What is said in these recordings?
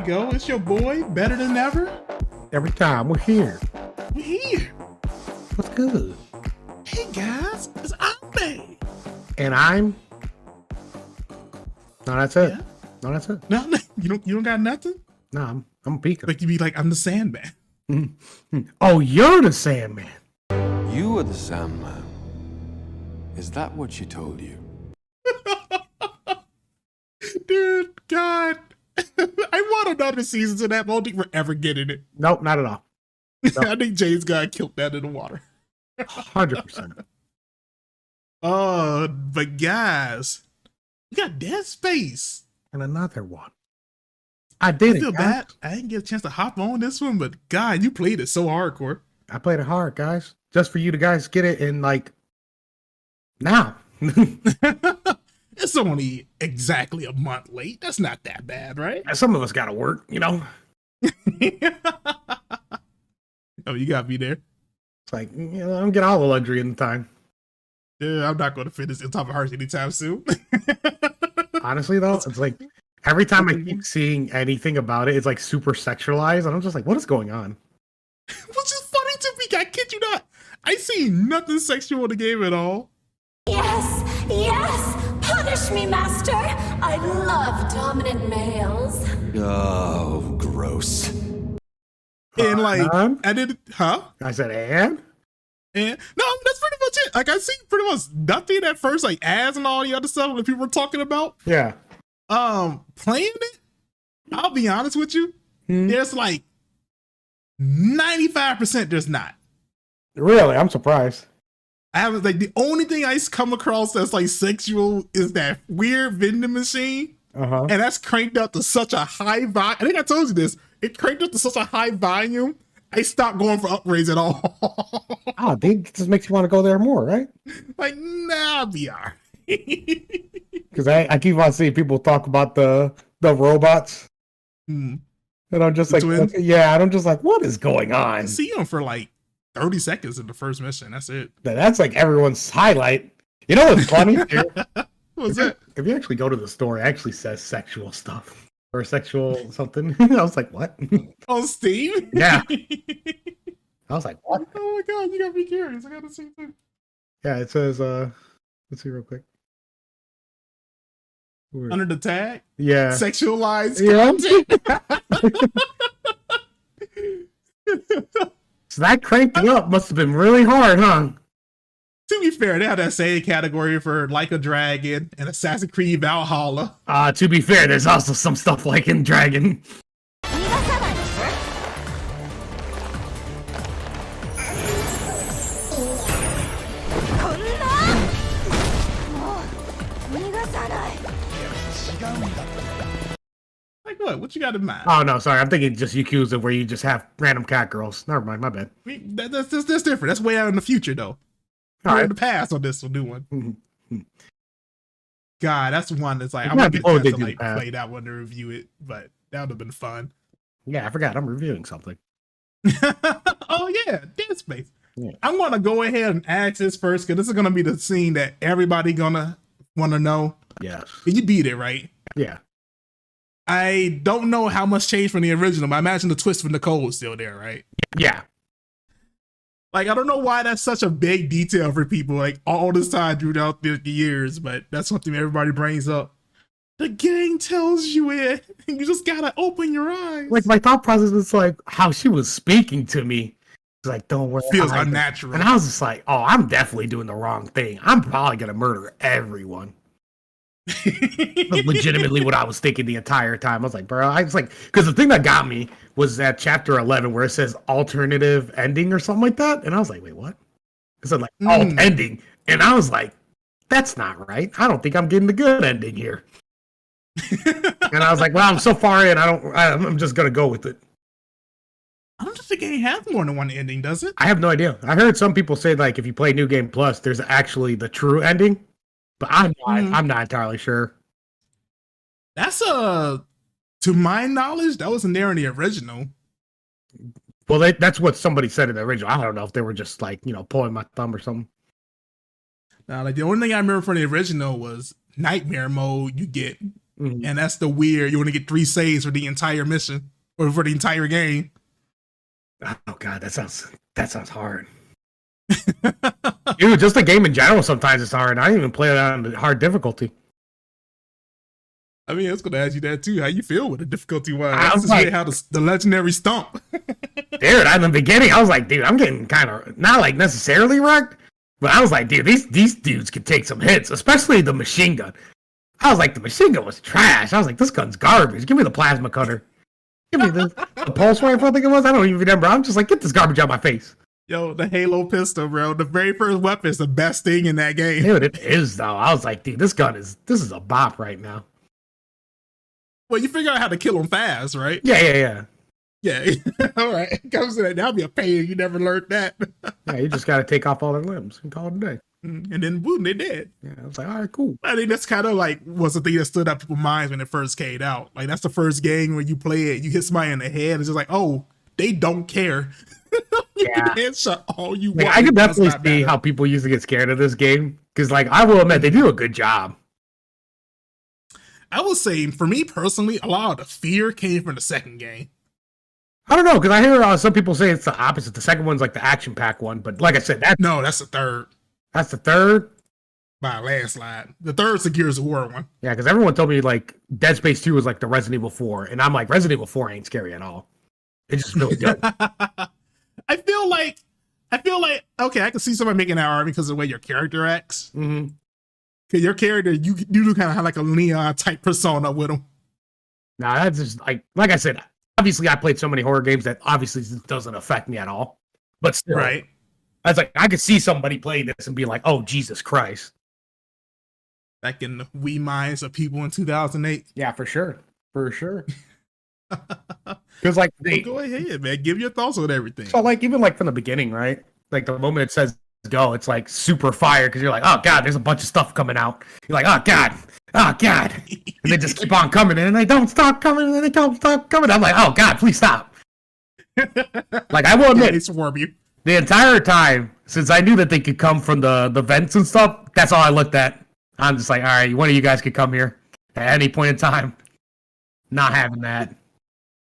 go. It's your boy, Better Than Ever. Every time we're here. We're here. What's good? Hey guys, it's Aaro. And I'm. No, that's it. Yeah. No, that's it. No, you don't got nothing? No, I'm peeking. Like you be like, I'm the Sandman. Oh, you're the Sandman. You are the Sandman. Is that what she told you? Dude, God. I want another season of that, but I don't think we're ever getting it. Nope, not at all. I think James got killed that in the water. 100%. But guys, we got Dead Space. And another one. I did I feel it. bad. I didn't get a chance to hop on this one, but God, you played it so hardcore. I played it hard, guys. Just for you to guys get it in like now. It's only exactly a month late. That's not that bad, right? Some of us gotta work, you know. Oh, you got me there. It's like, you know, I don't get all the luxury in the time. Yeah, I'm not going to finish in Top of Hearts anytime soon. Honestly, though, it's like every time I keep seeing anything about it, it's like super sexualized, and I'm just like, what is going on? Which is funny to me. I kid you not. I see nothing sexual in the game at all. Yes, yes! Punish me, master! I love dominant males. Oh, gross. And like, I did, I said, and? And no, that's pretty much it. Like I see pretty much nothing at first, like ads and all the other stuff that people were talking about. Yeah. Playing it, I'll be honest with you, there's like 95% there's not. Really? I'm surprised. I haven't, like, the only thing I come across that's like sexual is that weird vending machine. And that's cranked up to such a high volume. I think I told you this. It cranked up to such a high volume, I stopped going for upgrades at all. Oh, it just makes you want to go there more, right? Like, nah, VR. Because I keep on seeing people talk about the robots. And I'm just like, twins? yeah, and I'm just like, what is going I on? see them for like 30 seconds in the first mission. That's it. That's like everyone's highlight. You know what's funny? What's that? If you actually go to the store, it actually says sexual stuff. Or sexual something. I was like, what? On Steam? Yeah. I was like, what? Oh my god, you got me curious. I gotta see too. Yeah, it says, let's see real quick. Under the tag? Yeah. Sexualized content. So that cranking up must have been really hard, huh? To be fair, they have that same category for Like a Dragon and Assassin's Creed Valhalla. To be fair, there's also some stuff like in Dragon. Like what? What you got in mind? Oh no, sorry, I'm thinking just Yakuza where you just have random cat girls. Never mind, my bad. I mean, that's different. That's way out in the future, though. We're in the past on this new one. God, that's one that's like, I'm gonna get a chance to like play that one to review it, but that would have been fun. Yeah, I forgot I'm reviewing something. Oh yeah, Dead Space. Yeah. I'm gonna go ahead and ask this first because this is gonna be the scene that everybody gonna want to know. Yes. You beat it, right? Yeah. I don't know how much changed from the original, but I imagine the twist from Nicole is still there, right? Yeah. Like, I don't know why that's such a big detail for people, like, all this time throughout the years, but that's something everybody brings up. The game tells you it. You just gotta open your eyes. Like, my thought process was like, how she was speaking to me. It's like, don't worry. Feels unnatural. And I was just like, oh, I'm definitely doing the wrong thing. I'm probably gonna murder everyone. That's legitimately what I was thinking the entire time. I was like, bro, I was like, because the thing that got me was that chapter 11 where it says alternative ending or something like that. And I was like, wait, what? It said like alt ending. And I was like, that's not right. I don't think I'm getting the good ending here. And I was like, well, I'm so far in, I'm just going to go with it. I don't think the game has more than one ending, does it? I have no idea. I heard some people say like, if you play New Game Plus, there's actually the true ending. But I'm not entirely sure. That's to my knowledge, that wasn't there in the original. Well, that's what somebody said in the original. I don't know if they were just like, pulling my thumb or something. Now, like the only thing I remember from the original was Nightmare Mode. You get and that's the weird. You want to get 3 saves for the entire mission or for the entire game. Oh god, that sounds hard. Dude, just the game in general sometimes it's hard. I didn't even play it on the hard difficulty. I mean, I was going to ask you that too. How you feel with the difficulty wise? I was This is like, how the legendary stomp. dude, in the beginning, I was like, dude, I'm getting kind of not like necessarily wrecked, but I was like, dude, these dudes can take some hits, especially the machine gun. I was like, the machine gun was trash. I was like, this gun's garbage. Give me the plasma cutter. Give me the pulse rifle, I think it was. I don't even remember. I'm just like, get this garbage out of my face. Yo, the Halo pistol, bro. The very first weapon is the best thing in that game. Dude, it is though. I was like, dude, this is a bop right now. Well, you figure out how to kill them fast, right? Yeah. Yeah. All right. Comes to that. That'll be a pain. You never learned that. Yeah, you just got to take off all their limbs and call it a day. And then boom, they're dead. Yeah, I was like, all right, cool. I think that's kind of like was the thing that stood out people's minds when it first came out. Like that's the first game where you play it, you hit somebody in the head, it's just like, oh, they don't care. You can headshot all you want. I can definitely see how people used to get scared of this game because, like, I will admit they do a good job. I will say, for me personally, a lot of the fear came from the second game. I don't know because I hear some people say it's the opposite. The second one's like the action pack one, but like I said, that's the third. That's the third. By a landslide. The third's the Gears of War one. Yeah, because everyone told me like Dead Space 2 was like the Resident Evil 4, and I'm like, Resident Evil 4 ain't scary at all. It's just really good. I feel like okay, I can see somebody making that argument because of the way your character acts. Mm-hmm. Because your character, you do kind of have like a Leon type persona with him. Nah, that's just like I said. Obviously, I played so many horror games that obviously this doesn't affect me at all. But still, right? I was like, I could see somebody playing this and be like, "Oh, Jesus Christ!" Back in the wee minds of people in 2008. Yeah, for sure. Because like well, go ahead, man. Give your thoughts on everything. So like even like from the beginning, right? Like the moment it says go, it's like super fire because you're like, oh god, there's a bunch of stuff coming out. You're like, oh god, and they just keep on coming and they don't stop coming and they don't stop coming. I'm like, oh god, please stop. Like I will admit, they swarm you. The entire time since I knew that they could come from the vents and stuff. That's all I looked at. I'm just like, all right, one of you guys could come here at any point in time. Not having that.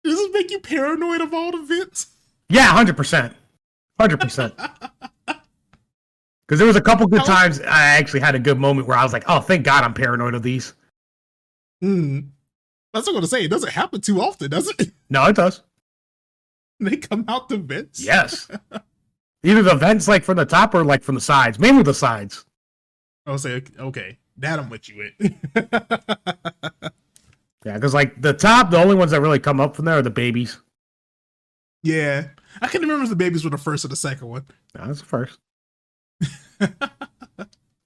Does this make you paranoid of all the vents? Yeah, 100%. 100%. Because there was a couple good times I actually had a good moment where I was like, oh, thank God I'm paranoid of these. That's what I'm going to say. It doesn't happen too often, does it? No, it does. They come out the vents? Yes. Either the vents like from the top or like from the sides. Mainly the sides. I'll say, okay, that I'm with you with. Yeah, because like the top, the only ones that really come up from there are the babies. Yeah. I can remember if the babies were the first or the second one. No, that's the first.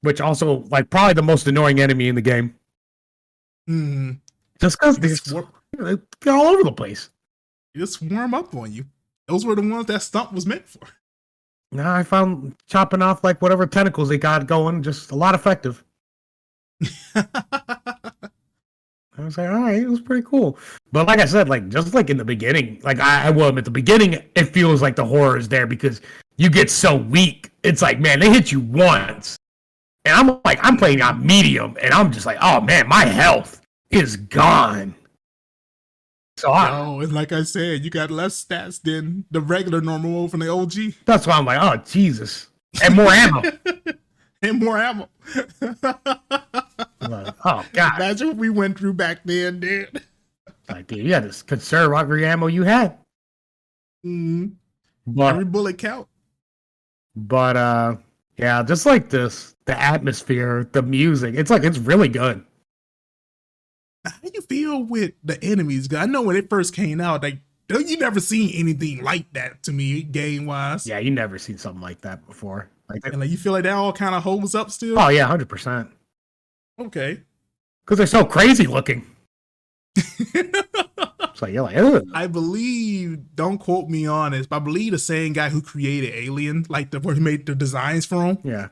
Which also, like, probably the most annoying enemy in the game. Just because they're all over the place. They just swarm up on you. Those were the ones that Stump was meant for. Now I found chopping off like whatever tentacles they got going just a lot effective. I was like, all right, it was pretty cool. But like I said, like just like in the beginning, like I will admit, the beginning, it feels like the horror is there because you get so weak. It's like, man, they hit you once. And I'm like, I'm playing on medium, and I'm just like, oh man, my health is gone. So and like I said, you got less stats than the regular normal mode from the OG. That's why I'm like, oh Jesus. And more ammo. And more ammo. Like, oh god. Imagine what we went through back then, dude. Like, dude, you had to conserve every ammo you had. But, every bullet count. But yeah, just like this, the atmosphere, the music, it's like it's really good. How do you feel with the enemies? I know when it first came out, like you never seen anything like that to me, game wise. Yeah, you never seen something like that before. And like you feel like that all kind of holds up still? Oh yeah, 100%. Okay. Because they're so crazy looking. It's like you're like, ugh. I believe, don't quote me on this, but I believe the same guy who created Alien, like where he made the designs for him. Yeah.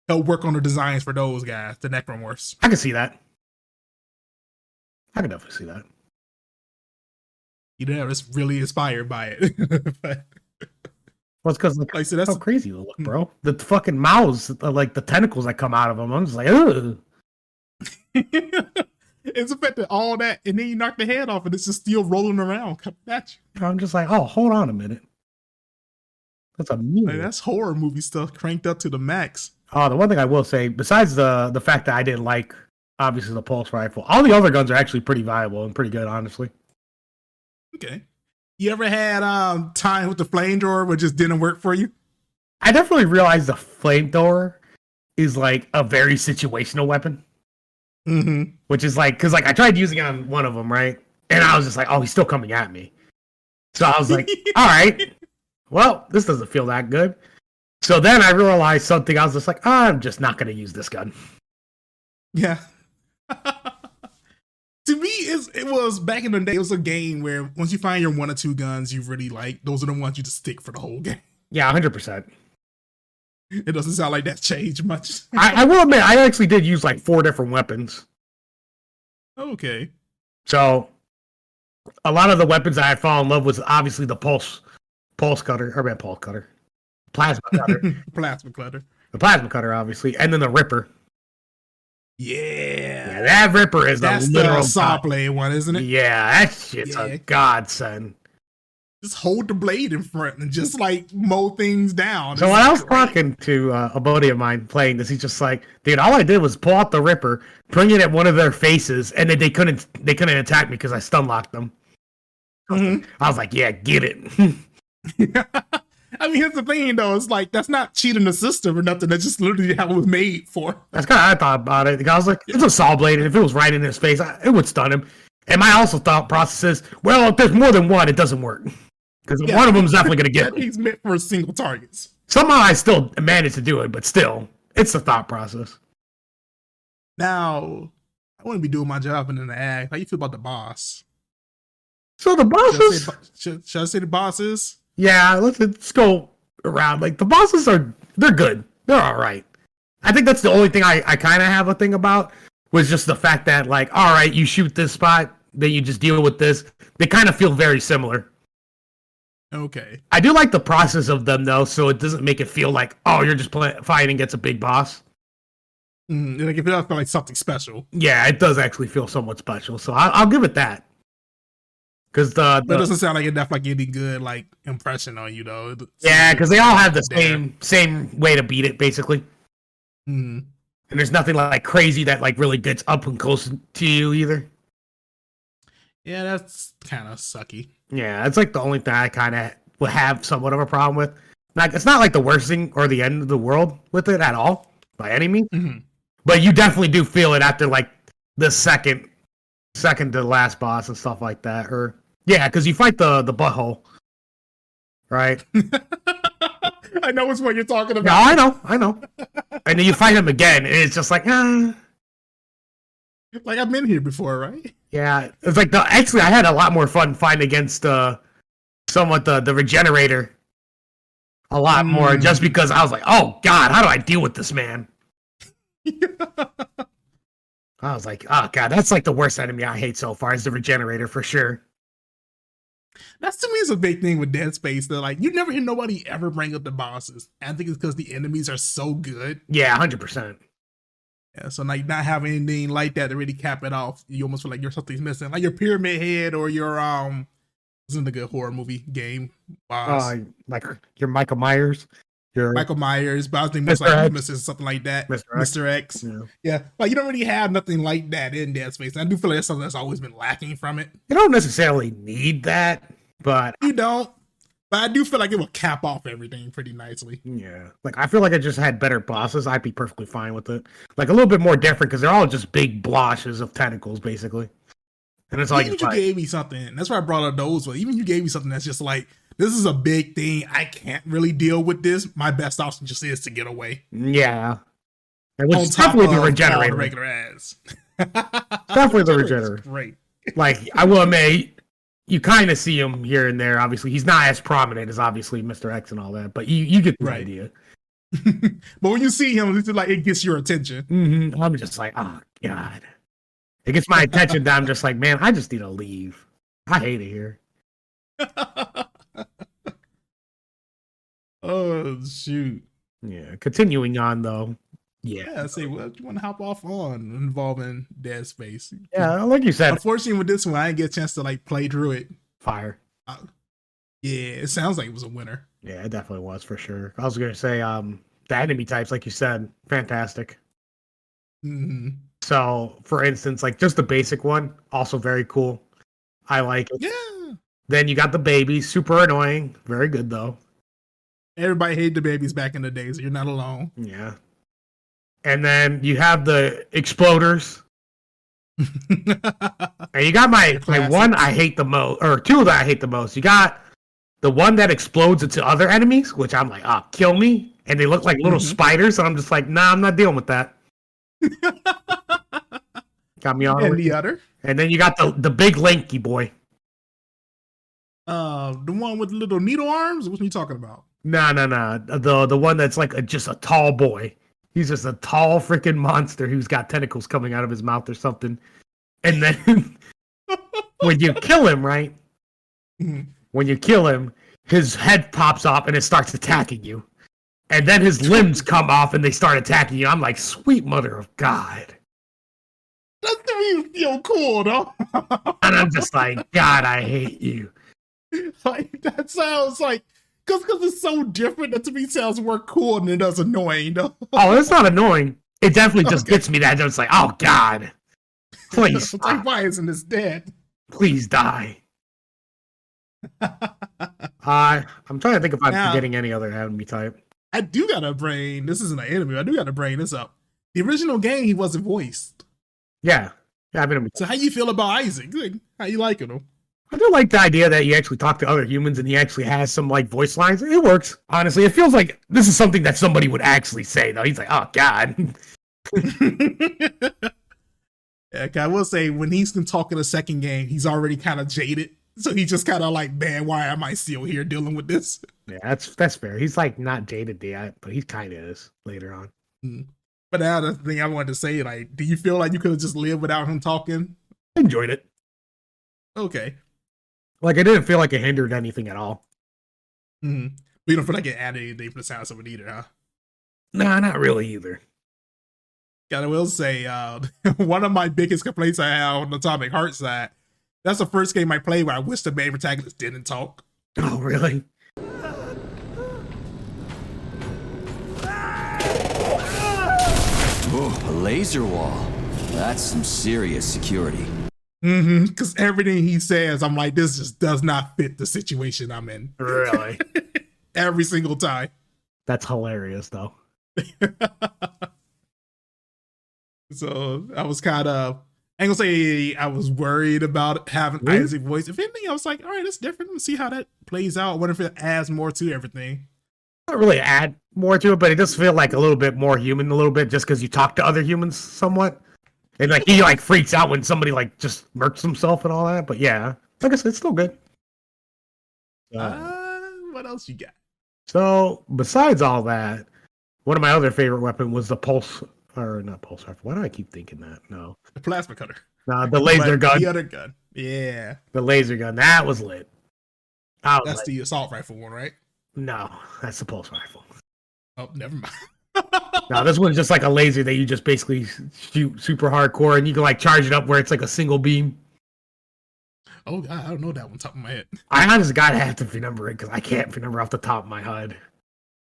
He'll work on the designs for those guys, the Necromorphs. I can see that. I can definitely see that. You know, it's really inspired by it. Well, it's because like so that's so crazy to look, bro. The fucking mouths, like the tentacles that come out of them. I'm just like, ugh. It's affected all that, and then you knock the head off, and it's just still rolling around coming at you. I'm just like, oh, hold on a minute. That's a Like, that's horror movie stuff cranked up to the max. Oh, the one thing I will say, besides the fact that I didn't like, obviously, the pulse rifle, all the other guns are actually pretty viable and pretty good, honestly. Okay. You ever had time with the flamethrower where it just didn't work for you? I definitely realized the flamethrower is like a very situational weapon. Mm-hmm. Which is like, because like I tried using it on one of them, right? And I was just like, oh, he's still coming at me. So I was like, all right, well, this doesn't feel that good. So then I realized something. I was just like, oh, I'm just not going to use this gun. Yeah. To me, it was back in the day, it was a game where once you find your one or two guns you really like, those are the ones you just stick for the whole game. Yeah, 100%. It doesn't sound like that's changed much. I will admit, I actually did use like 4 different weapons. Okay. So a lot of the weapons I fell in love with, obviously the plasma cutter. Plasma cutter. The plasma cutter, obviously, and then the Ripper. Yeah, that Ripper is that's a literal the saw blade one, isn't it? Yeah, that shit's a godsend. Just hold the blade in front and just like mow things down. So when I was talking to a buddy of mine playing this, he's just like, dude, all I did was pull out the Ripper, bring it at one of their faces, and then they couldn't attack me because I stun locked them. Mm-hmm. I was like, yeah, get it. I mean, here's the thing, though. It's like, that's not cheating the system or nothing. That's just literally how it was made for. That's kind of how I thought about it. I was like, it's a saw blade, and if it was right in his face, it would stun him. And my also thought process is, well, if there's more than one, it doesn't work. Because one of them is definitely going to get He's meant for single targets. Somehow I still managed to do it, but still, it's the thought process. Now, I wouldn't be doing my job in the act. How you feel about the boss? So the bosses... Should I say the bosses? Yeah, let's go around. Like, the bosses they're good. They're all right. I think that's the only thing I kind of have a thing about, was just the fact that, like, all right, you shoot this spot, then you just deal with this. They kind of feel very similar. Okay. I do like the process of them, though, so it doesn't make it feel like, oh, you're just fighting against a big boss. Like, it does feel like something special. Yeah, it does actually feel somewhat special, so I'll give it that. Because that doesn't sound like enough like any good like impression on you, though. Yeah, because they all have the same way to beat it, basically. Mm-hmm. And there's nothing like crazy that like really gets up and close to you either. Yeah, that's kind of sucky. Yeah, it's like the only thing I kind of would have somewhat of a problem with. Like, it's not like the worst thing or the end of the world with it at all, by any means. Mm-hmm. But you definitely do feel it after like the second to last boss and stuff like that. Or yeah, because you fight the butthole, right? I know it's what you're talking about. No, I know. And then you fight him again, and it's just like, Like, I've been here before, right? Yeah, it's like actually I had a lot more fun fighting against somewhat the regenerator. A lot more, just because I was like, oh god, how do I deal with this man? I was like, oh god, that's like the worst enemy I hate so far is the regenerator for sure. That's to me is a big thing with Dead Space. That like you never hear nobody ever bring up the bosses. I think it's because the enemies are so good. Yeah, 100%. Yeah, so like not having anything like that to really cap it off, you almost feel like something's missing, like your Pyramid Head or your isn't a good horror movie game boss. Like your Michael Myers, Michael Myers, but I was thinking most like missing something like that. Mr. X. Yeah, like you don't really have nothing like that in Dead Space. And I do feel like that's something that's always been lacking from it. You don't necessarily need that, but you don't. But I do feel like it will cap off everything pretty nicely. Yeah. Like, I feel like I just had better bosses. I'd be perfectly fine with it. Like, a little bit more different, because they're all just big blotches of tentacles, basically. And it's like... Even you gave me something. That's why I brought up those. But even you gave me something that's just like, this is a big thing. I can't really deal with this. My best option just is to get away. Yeah. And which is definitely the regenerator. The regular ass. Definitely the regenerator. Great. Like, I will admit... You kind of see him here and there. Obviously, he's not as prominent as obviously Mr. X and all that, but you get the idea. But when you see him, it's like it gets your attention. Mm-hmm. I'm just like, oh god, it gets my attention. That I'm just like, man, I just need to leave. I hate it here. Oh shoot. Yeah. Continuing on though, Yeah, say what you want to hop off on involving Dead Space. Yeah, like you said. Unfortunately, with this one, I didn't get a chance to like play through it. Fire. Yeah, it sounds like it was a winner. Yeah, it definitely was for sure. I was gonna say, the enemy types, like you said, fantastic. Mm-hmm. So, for instance, like just the basic one, also very cool. I like it. Yeah. Then you got the babies, super annoying. Very good though. Everybody hated the babies back in the days. So you're not alone. Yeah. And then you have the exploders. And you got my one I hate the most, or two that I hate the most. You got the one that explodes into other enemies, which I'm like, kill me. And they look like little spiders. And I'm just like, nah, I'm not dealing with that. Got me on. And the other. And then you got the big lanky boy. The one with the little needle arms? What are you talking about? No. The one that's like just a tall boy. He's just a tall freaking monster who's got tentacles coming out of his mouth or something. And then when you kill him, right? Mm-hmm. When you kill him, his head pops up and it starts attacking you. And then his limbs come off and they start attacking you. I'm like, sweet mother of God. That to me feel cool, though. And I'm just like, God, I hate you. Like, that sounds like, because it's so different, that to me sounds more cool than it does annoying, though. Oh, it's not annoying. It definitely just gets me that. It's like, oh, God. Please. It's like, why isn't this dead? Please die. I'm trying to think if I'm forgetting any other enemy type. I do gotta bring, this isn't an enemy, I do gotta bring this up. The original game, he wasn't voiced. Yeah. I mean, so how you feel about Isaac? Like, how you liking him? I do like the idea that you actually talk to other humans and he actually has some like voice lines. It works. Honestly, it feels like this is something that somebody would actually say, though. He's like, oh, God. Yeah, I will say, when he's been talking the second game, he's already kind of jaded. So he's just kind of like, man, why am I still here dealing with this? Yeah, that's fair. He's like not jaded yet, but he kind of is later on. Mm. But now the thing I wanted to say, like, do you feel like you could have just lived without him talking? I enjoyed it. Okay. Like, I didn't feel like it hindered anything at all. Mm-hmm. But you don't feel like it added anything for the sounds of it either, huh? Nah, not really either. God, I will say, one of my biggest complaints I have on the Atomic Heart side, that's the first game I played where I wish the main protagonist didn't talk. Oh, really? Oh, a laser wall. That's some serious security. Mm-hmm. Because everything he says, I'm like, this just does not fit the situation I'm in. Really? Every single time. That's hilarious, though. So I was kind of, I ain't gonna say I was worried about having Isaac's voice. If anything, I was like, all right, that's different. Let's see how that plays out. I wonder if it adds more to everything. Not really add more to it, but it does feel like a little bit more human, a little bit, just because you talk to other humans somewhat. And like he like freaks out when somebody like just murks himself and all that. But yeah, like I said, it's still good. What else you got? So besides all that, one of my other favorite weapon was the not pulse rifle. Why do I keep thinking that? No. The plasma cutter. No, the laser gun. The other gun. Yeah. The laser gun. That was lit. That's the assault rifle one, right? No, that's the pulse rifle. Oh, never mind. No, this one's just like a laser that you just basically shoot super hardcore and you can like charge it up where it's like a single beam. Oh, God, I don't know that one top of my head. I honestly gotta have to remember it because I can't remember off the top of my head.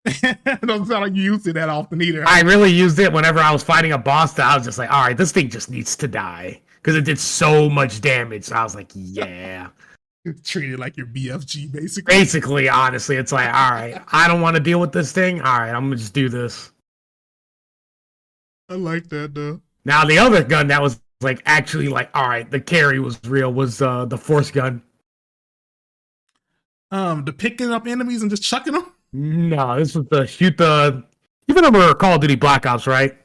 It doesn't sound like you used it that often either. I really used it whenever I was fighting a boss that I was just like, all right, this thing just needs to die. Because it did so much damage. So I was like, yeah. Treat it like your BFG, basically. Basically, honestly, it's like, all right, I don't want to deal with this thing. All right, I'm going to just do this. I like that, though. Now, the other gun that was like actually like, all right, the carry was real was the force gun. The picking up enemies and just chucking them? No, this was the shoot the... You remember Call of Duty Black Ops, right?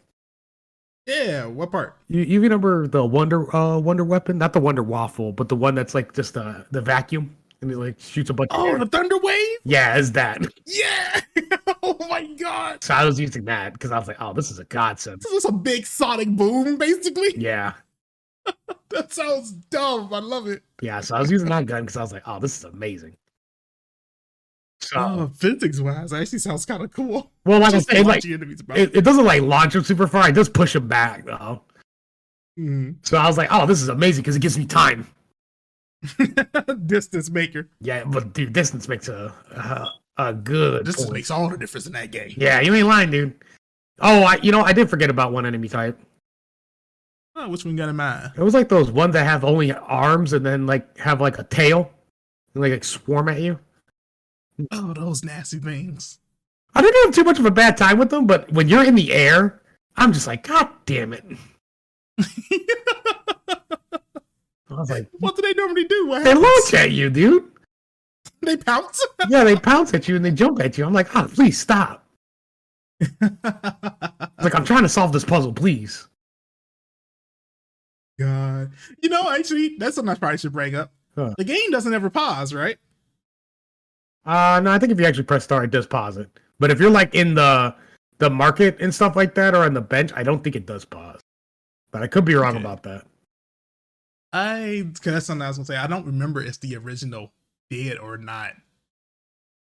Yeah, what part? You remember the Wonder weapon? Not the Wonder Waffle, but the one that's like just the vacuum and it like shoots a bunch of air. The Thunder Wave? Yeah, it's that. Yeah! Oh my God! So I was using that because I was like, oh, this is a godsend. This is a big sonic boom, basically? Yeah. That sounds dumb. I love it. Yeah, so I was using that gun because I was like, oh, this is amazing. So physics wise, actually sounds kind of cool. well, like I Just say, like watching enemies about it doesn't like launch them super far. It does push them back though. So I was like, oh, this is amazing because it gives me time. Distance maker. Yeah, but dude, distance makes a good. Distance point. makes all the difference in that game. Yeah, you ain't lying, dude. Oh, I did forget about one enemy type. Oh, which one you got in mind? It was like those ones that have only arms and then like have like a tail and like swarm at you. Oh, those nasty things. I didn't have too much of a bad time with them, but when you're in the air, I'm just like, God damn it. I was like, what do they normally do? What they happens? launch at you, dude. They pounce. Yeah, they pounce at you and they jump at you. I'm like, oh, please stop. Like, I'm trying to solve this puzzle, please. God. You know, actually, that's something I probably should bring up. Huh. The game doesn't ever pause, right? No, I think if you actually press start, it does pause it. But if you're like in the market and stuff like that, or on the bench, I don't think it does pause. But I could be wrong about that. Cause that's something I was gonna say. I don't remember if the original did or not.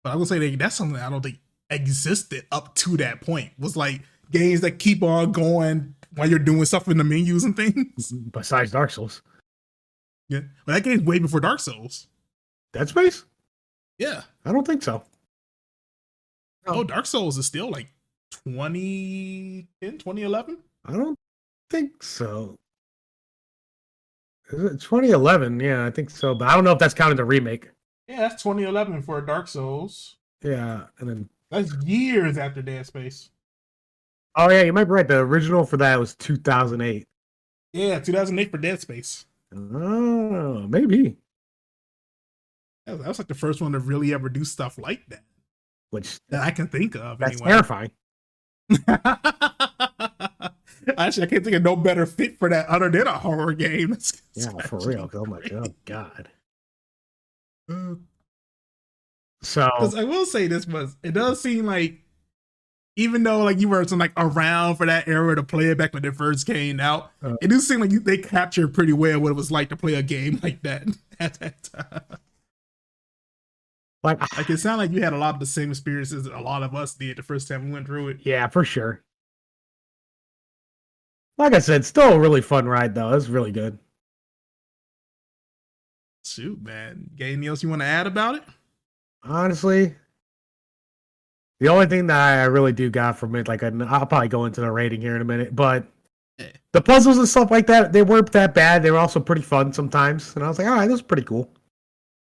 But I will say that's something I don't think existed up to that point. Was like games that keep on going while you're doing stuff in the menus and things. Besides Dark Souls. Yeah. But that game's way before Dark Souls. Dead Space? Yeah. I don't think so. Oh, Dark Souls is still like 2010, 2011? I don't think so. Is it 2011? Yeah, I think so. But I don't know if that's counted a remake. Yeah, that's 2011 for Dark Souls. Yeah, and then That's years after Dead Space. oh yeah, you might be right. The original for that was 2008. Yeah, 2008 for Dead Space. Oh, maybe. That was like the first one to really ever do stuff like that. Which That I can think of. that's Anyway. terrifying. Actually, I can't think of no better fit for that other than a horror game. Yeah, for real. Oh my god. Uh, So 'cause I will say this was, it does seem like, even though like you were like around for that era to play it back when it first came out, it do seem like they captured pretty well what it was like to play a game like that at that time. like Like it sounded like you had a lot of the same experiences that a lot of us did the first time we went through it. yeah, for sure. Like I said, still a really fun ride though. It's really good. Shoot, man. Got anything else you want to add about it? Honestly, the only thing that I really do got from it, like I'll probably go into the rating here in a minute, but the puzzles and stuff like that, they weren't that bad. They were also pretty fun sometimes, and I was like, all right, this is pretty cool.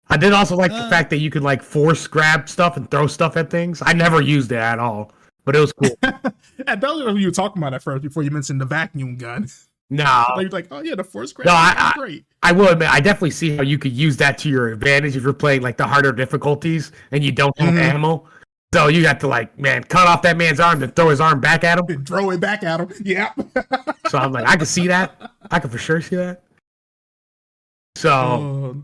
I did also like the fact that you could like force grab stuff and throw stuff at things. I never used it at all, but it was cool. I don't know what you were talking about at first before you mentioned the vacuum gun. No, Like, oh yeah, the force grab. No, Great. I will admit, I definitely see how you could use that to your advantage if you're playing like the harder difficulties and you don't have ammo. So you have to like, man, cut off that man's arm and throw his arm back at him. And throw it back at him. Yeah. So I'm like, I can see that. I can for sure see that. So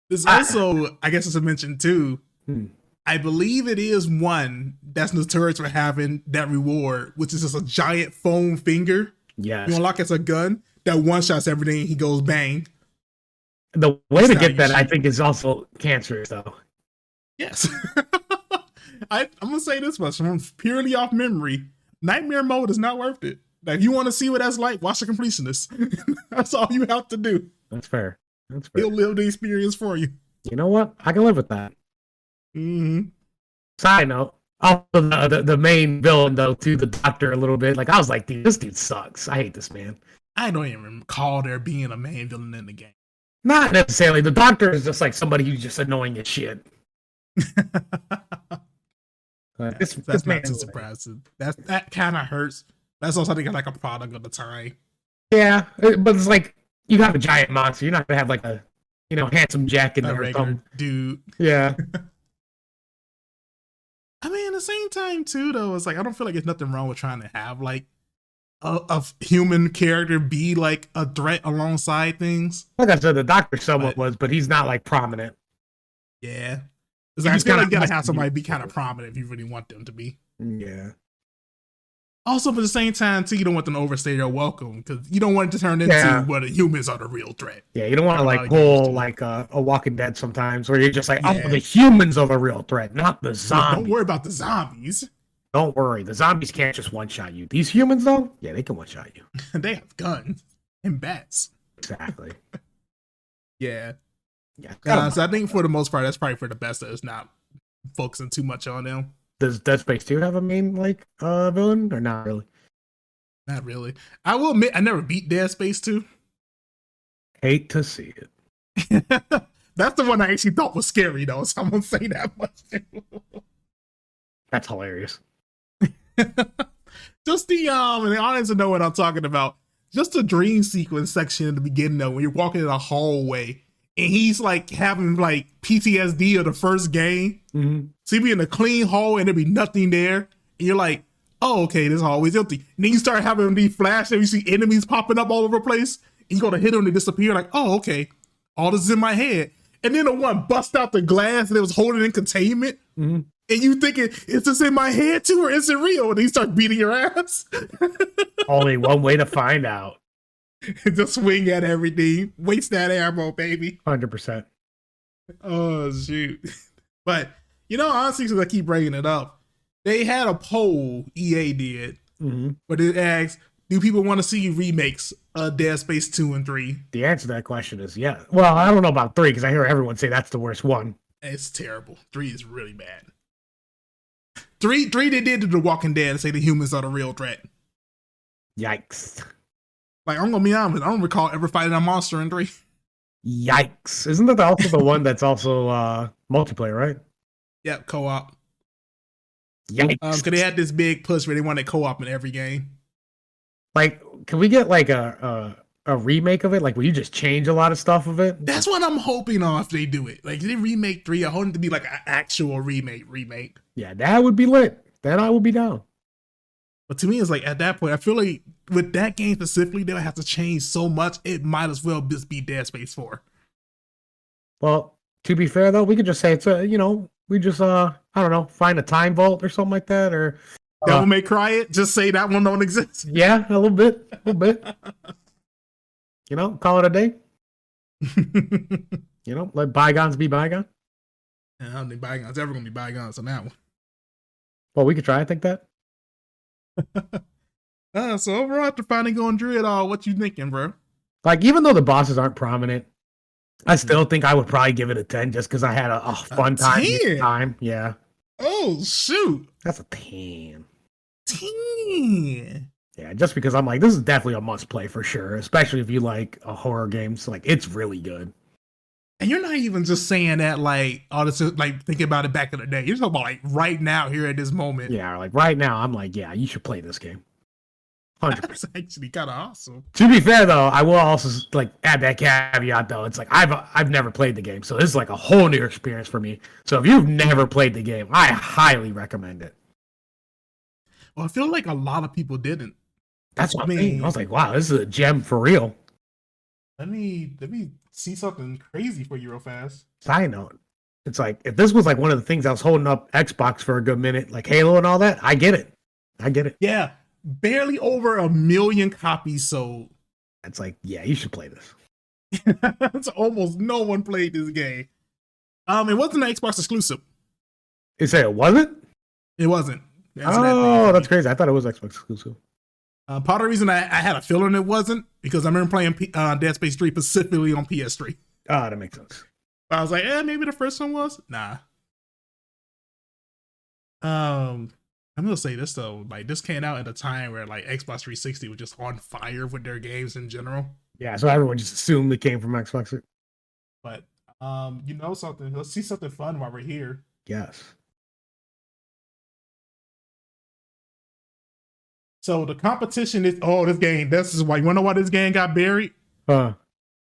there's also, I guess it's a mention too. I believe it is one that's notorious for having that reward, which is just a giant foam finger. yes, You unlock as a gun that one shots everything. He goes bang. the way to That's get how that you I shoot. think is also cancerous though. Yes. I'm gonna say this much from purely off memory. Nightmare mode is not worth it. Now, if you want to see what that's like, watch the completionist. That's all you have to do. That's fair. That's fair. He'll live the experience for you. You know what? I can live with that. Mm-hmm. Side note, also the main villain though, to the doctor a little bit. Like I was like, dude, this dude sucks. I hate this man. I don't even recall there being a main villain in the game. Not necessarily. The doctor is just like somebody who's just annoying as shit. That's not too surprising. That kind of hurts. That's also like a product of the time. Yeah, but it's like you have a giant monster. You're not gonna have like a handsome Jack in A there or regular something. dude. Yeah. I mean, at the same time too, though, it's like I don't feel like there's nothing wrong with trying to have like a human character be like a threat alongside things. Like I said, the doctor somewhat was, but he's not like prominent. Yeah. It's like, I feel like you gotta have somebody be kind of prominent if you really want them to be. Yeah. Also, at the same time, too, you don't want them to overstay their welcome because you don't want it to turn into where the humans are the real threat. Yeah, you don't want to like pull like a Walking Dead sometimes where you're just like, oh, the humans are the real threat, not the zombies. Don't worry about the zombies. Don't worry. The zombies can't just one-shot you. These humans, though, yeah, they can one-shot you. They have guns and bats. Exactly. Yeah. Yeah. So I think for the most part, that's probably for the best that it's not focusing too much on them. Does Dead Space 2 have a main, like, villain, or not really? Not really. I will admit, I never beat Dead Space 2. Hate to see it. That's the one I actually thought was scary, though, so I'm going to say that much. That's hilarious. Just the audience will know what I'm talking about. Just the dream sequence section in the beginning, though, when you're walking in a hallway, and he's, like, having, like, PTSD of the first game. Mm-hmm. So you be in a clean hall and there be nothing there. And you're like, oh, okay, this hallway's empty. And then you start having these flashes and you see enemies popping up all over the place. And you go to hit them and they disappear. Like, oh, okay, all this is in my head. And then the one bust out the glass and it was holding in containment. Mm-hmm. And you thinking, is this in my head too or is it real? And he start beating your ass. Only one way to find out. Just swing at everything. Waste that ammo, baby. 100%. Oh, shoot. But, you know, honestly, since I keep bringing it up, they had a poll, EA did, but it asked, do people want to see remakes of Dead Space 2 and 3? The answer to that question is yeah. Well, I don't know about 3 because I hear everyone say that's the worst one. It's terrible. 3 is really bad. 3 they did to The Walking Dead and say the humans are the real threat. Yikes. Like, I'm going to be honest, I don't recall ever fighting a monster in 3. Yikes. Isn't that also the one that's also multiplayer, right? Yep, co-op. Yikes. Because they had this big push where they wanted co-op in every game. Like, can we get like a remake of it? Like, will you just change a lot of stuff of it? That's what I'm hoping on if they do it. Like, if they remake 3, I hope it to be like an actual remake. Yeah, that would be lit. Then I would be down. But to me, it's like, at that point, I feel like with that game specifically, they'll have to change so much, it might as well just be Dead Space 4. Well, to be fair, though, we could just say it's we just, I don't know, find a time vault or something like that, or... Devil May Cry it? Just say that one don't exist? Yeah, a little bit. Call it a day. Let bygones be bygones. I don't think bygones ever going to be bygones on that one. Well, we could try, I think that. So overall, after finally going through it all, what you thinking, bro? Like, even though the bosses aren't prominent, I still think I would probably give it a 10 just because I had a fun time. Yeah. Oh, shoot. That's a 10. 10. Yeah, just because I'm like, this is definitely a must play for sure, especially if you like a horror game. So, like, it's really good. And you're not even just saying that, like, all this, like, thinking about it back in the day. You're talking about, like, right now, here at this moment. Yeah, like, right now, I'm like, yeah, you should play this game. 100%. That's actually kind of awesome. To be fair, though, I will also, like, add that caveat, though. It's like, I've never played the game, so this is, like, a whole new experience for me. So if you've never played the game, I highly recommend it. Well, I feel like a lot of people didn't. That's what I mean. I was like, wow, this is a gem for real. Let me see something crazy for you real fast. Side note, it's like, if this was like one of the things that was holding up Xbox for a good minute, like Halo and all that, I get it. Yeah, barely over 1 million copies sold. It's like, yeah, you should play this. It's almost no one played this game. It wasn't an Xbox exclusive. You say it wasn't? It wasn't. That's crazy. I thought it was Xbox exclusive. Part of the reason I had a feeling it wasn't because I remember playing Dead Space 3 specifically on PS3. Oh, that makes sense. I was like, maybe the first one was. Nah. I'm gonna say this though, like this came out at a time where like Xbox 360 was just on fire with their games in general. Yeah, so everyone just assumed it came from Xbox. But you know something? Let's see something fun while we're here. Yes. So the competition is this game. This is why you wanna know why this game got buried? Wanna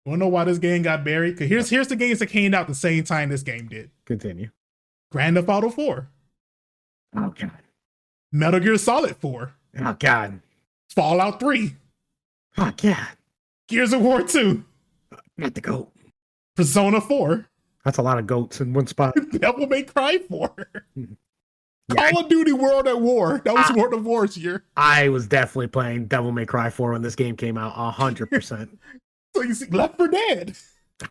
know why this game got buried? Because here's the games that came out the same time this game did. Continue. Grand Theft Auto 4. Oh god. Metal Gear Solid 4. Oh god. Fallout 3. Oh god. Gears of War 2. Not the goat. Persona 4. That's a lot of goats in one spot. Devil May Cry 4. Call of Duty World at War. That was World of War's year. I was definitely playing Devil May Cry 4 when this game came out, 100%. So you see, Left 4 Dead.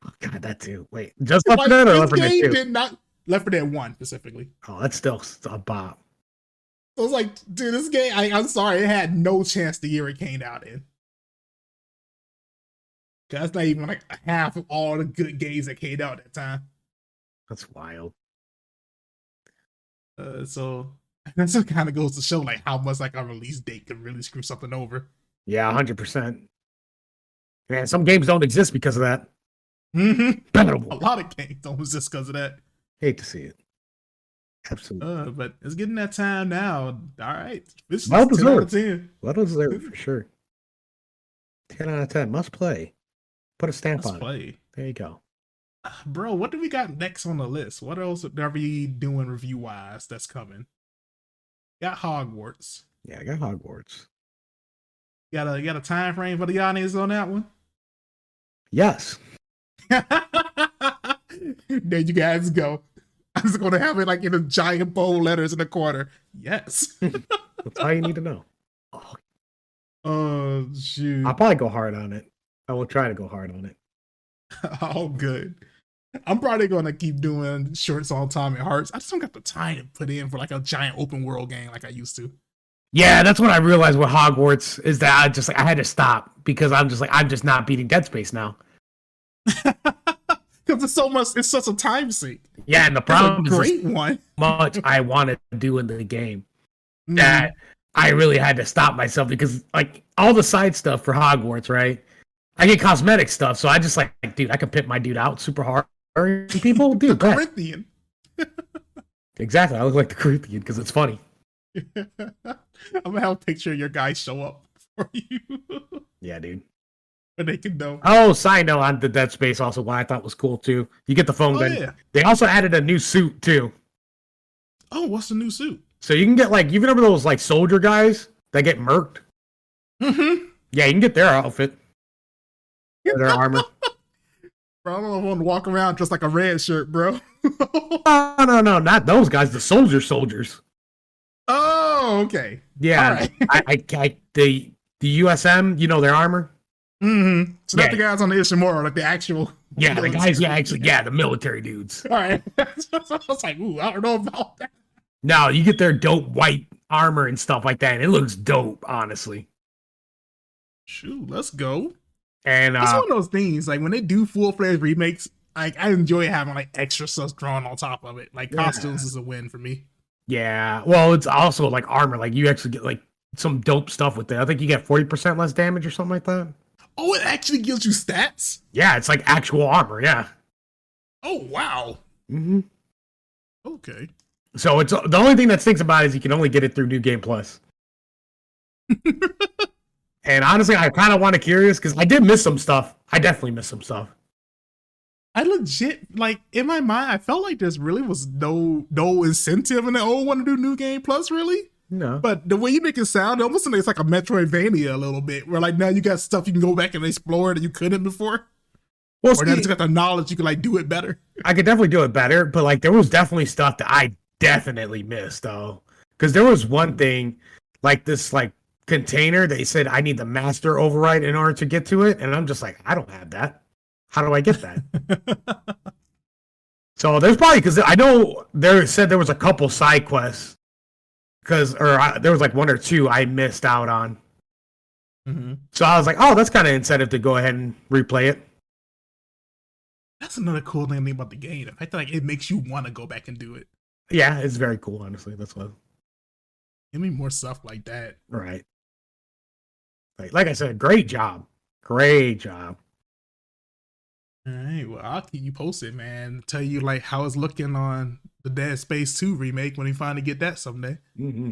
Oh god, that too. Wait, just Left 4 Dead or Left 4 Dead 2? Did not Left 4 Dead 1 specifically. Oh, that's still a bop. So I was like, dude, this game, I'm sorry, it had no chance the year it came out in. That's not even like half of all the good games that came out at that time. That's wild. So that's what kind of goes to show like how much like a release date can really screw something over. Yeah, 100%. Man, some games don't exist because of that. A lot of games don't exist because of that. Hate to see it. Absolutely. But it's getting that time now. All right. This is Well 10 out of 10. Well deserved for sure. 10 out of 10. Must play. Put a stamp on it. There you go. Bro, what do we got next on the list? What else are we doing review-wise that's coming? Got Hogwarts. Yeah, I got Hogwarts. You got a time frame for the audience on that one? Yes. There you guys go. I was going to have it like in a giant bold letters in the corner. Yes. That's all you need to know. Oh, shoot. I'll probably go hard on it. I will try to go hard on it. Oh, good. I'm probably going to keep doing shorts on Atomic Hearts. I just don't got the time to put in for like a giant open world game like I used to. Yeah, that's what I realized with Hogwarts is that I had to stop because I'm just not beating Dead Space now. Because it's such a time sink. Yeah, and the problem is great one. Much I wanted to do in the game that I really had to stop myself because like all the side stuff for Hogwarts, right? I get cosmetic stuff, so I just like dude, I could pimp my dude out super hard. People, dude, Corinthian. Exactly, I look like the Corinthian because it's funny. I'm gonna have a picture of your guy show up for you. Yeah, dude. And they can know. Oh, side note on the Dead Space, also what I thought was cool too. You get the phone gun. Yeah. They also added a new suit too. Oh, what's the new suit? So you can get like you remember those like soldier guys that get murked? Mm-hmm. Yeah, you can get their outfit. Their armor. Bro, I don't want to walk around just like a red shirt, bro. No, not those guys. The soldiers. Oh, okay. Yeah, right. the USM, you know their armor. Mm-hmm. So not the guys on the Ishimura, like the actual. Yeah, the guys. Yeah, actually, the military dudes. All right. I was like, ooh, I don't know about that. No, you get their dope white armor and stuff like that, and it looks dope, honestly. Shoot, let's go. And it's one of those things, like when they do full-fledged remakes, like I enjoy having like extra stuff drawn on top of it. Like costumes is a win for me. Yeah, well, it's also like armor. Like you actually get like some dope stuff with it. I think you get 40% less damage or something like that. Oh, it actually gives you stats? Yeah, it's like actual armor. Yeah. Oh wow. Mm-hmm. Okay. So it's the only thing that stinks about it is you can only get it through New Game Plus. And honestly, I kind of want to curious because I did miss some stuff. I definitely missed some stuff. I legit, like, in my mind, I felt like there really was no incentive in the old one to do New Game Plus, really. No. But the way you make it sound, it almost like it's like a Metroidvania a little bit, where like now you got stuff you can go back and explore that you couldn't before. Well, or now that you got the knowledge, you can like do it better. I could definitely do it better, but like there was definitely stuff that I definitely missed, though. Because there was one thing, like this, like, container they said I need the master override in order to get to it, and I'm just like, I don't have that. How do I get that? So there's probably, because I know there said there was a couple side quests there was like one or two I missed out on. Mm-hmm. So I was like, oh, that's kind of incentive to go ahead and replay it. That's another cool thing about the game. The fact that like it makes you want to go back and do it. Yeah, it's very cool, honestly. That's what. Give me more stuff like that. Right. Like I said, great job. Great job. All right, well, I'll keep you posted, man. Tell you like how it's looking on the Dead Space 2 remake when we finally get that someday. Mm-hmm.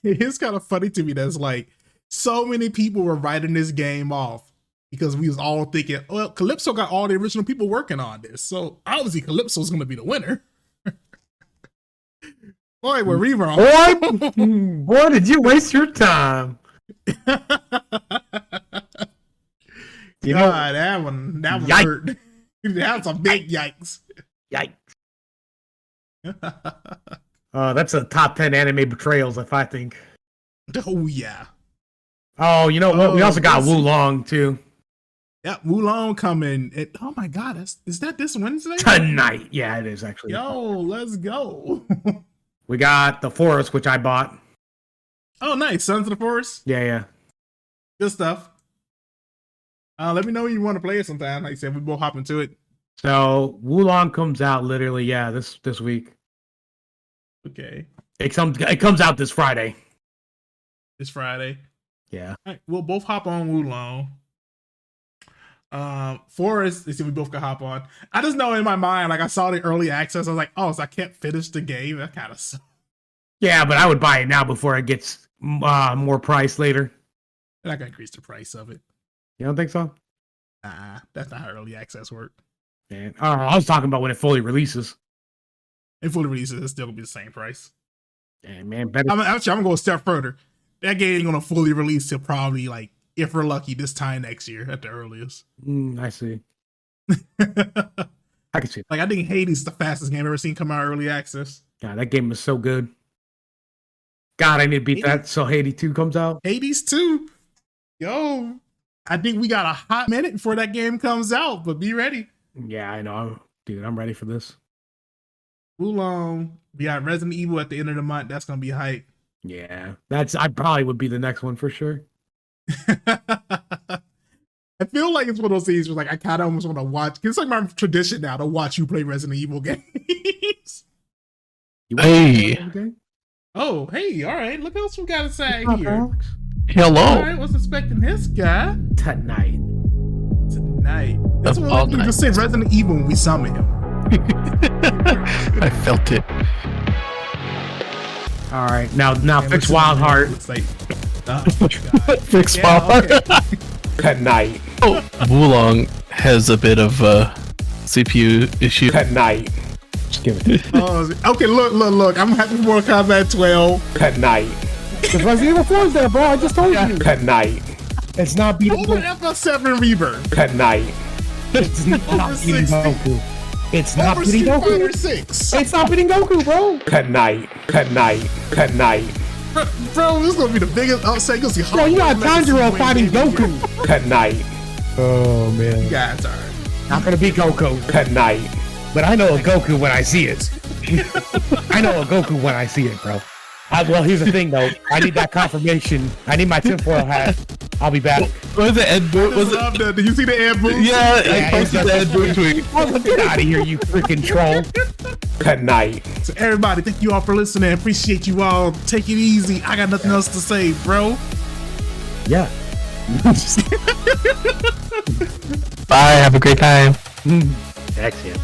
It is kind of funny to me that's like so many people were writing this game off because we was all thinking, well, Calypso got all the original people working on this, so obviously Calypso's going to be the winner. Boy, were we wrong. Boy, did you waste your time. God, that one hurt. That was a big yikes. Yikes. That's a top 10 anime betrayals, if I think. Oh yeah. Oh, you know what? We also got Wulong too. Yeah, Wulong coming. Oh my God, is that this Wednesday? Tonight. Yeah, it is actually. Yo, let's go. We got The Forest, which I bought. Oh, nice. Sons of the Forest. Yeah. Good stuff. Let me know when you want to play it sometime. Like I said, we both hop into it. So Wulong comes out literally, this week. Okay. It comes out this Friday. This Friday. Yeah. All right, we'll both hop on Wulong. Forest, we both can hop on. I just know in my mind, like I saw the early access, I was like, oh, so I can't finish the game. That kind of sucks. Yeah, but I would buy it now before it gets more price later. They're not gonna increase the price of it. You don't think so? Nah, that's not how early access works. Man, I was talking about when it fully releases. It fully releases, it's still gonna be the same price. And man, better. I'm gonna go a step further. That game ain't gonna fully release till probably like, if we're lucky, this time next year at the earliest. I see. I can see. Like I think Hades is the fastest game I've ever seen come out early access. God, that game is so good. God, I need to beat that so Hades 2 comes out. Hades 2. Yo, I think we got a hot minute before that game comes out, but be ready. Yeah, I know. Dude, I'm ready for this. Wulong. We got Resident Evil at the end of the month. That's going to be hype. Yeah, I probably would be the next one for sure. I feel like it's one of those things where like I kind of almost want to watch. It's like my tradition now to watch you play Resident Evil games. Hey. Oh, hey, all right. Look else we got to say here. Hello. All right, was expecting this guy. Tonight. That's what we just say Resident Evil when we summon him. I felt it. All right, now fix Wild Heart. It's like, Fix Wild Heart. Tonight. Oh, Wulong has a bit of CPU issue. Tonight. Just give it. Okay, look. I'm happy for Mortal Kombat 12. Tonight. Because Resident Evil 4 is there, bro. I just told you. Tonight. It's not beating Over FF7 Rebirth. Tonight. It's not beating Goku. It's not beating Goku. 6. It's not beating Goku, bro. Tonight. Bro, this is gonna be the biggest upset. You'll see. Bro, you got Tanjiro fighting Goku. Tonight. Oh man. You guys are not gonna beat Goku tonight. But I know a Goku when I see it. I know a Goku when I see it, bro. Well, here's the thing, though. I need that confirmation. I need my tinfoil hat. I'll be back. What was the Ed Boon? Did you see the Ed Boon? Yeah, I posted the Ed Boon tweet. Get out of here, you freaking troll. Tonight. So everybody, thank you all for listening. Appreciate you all. Take it easy. I got nothing else to say, bro. Yeah. Bye. Have a great time. Excellent.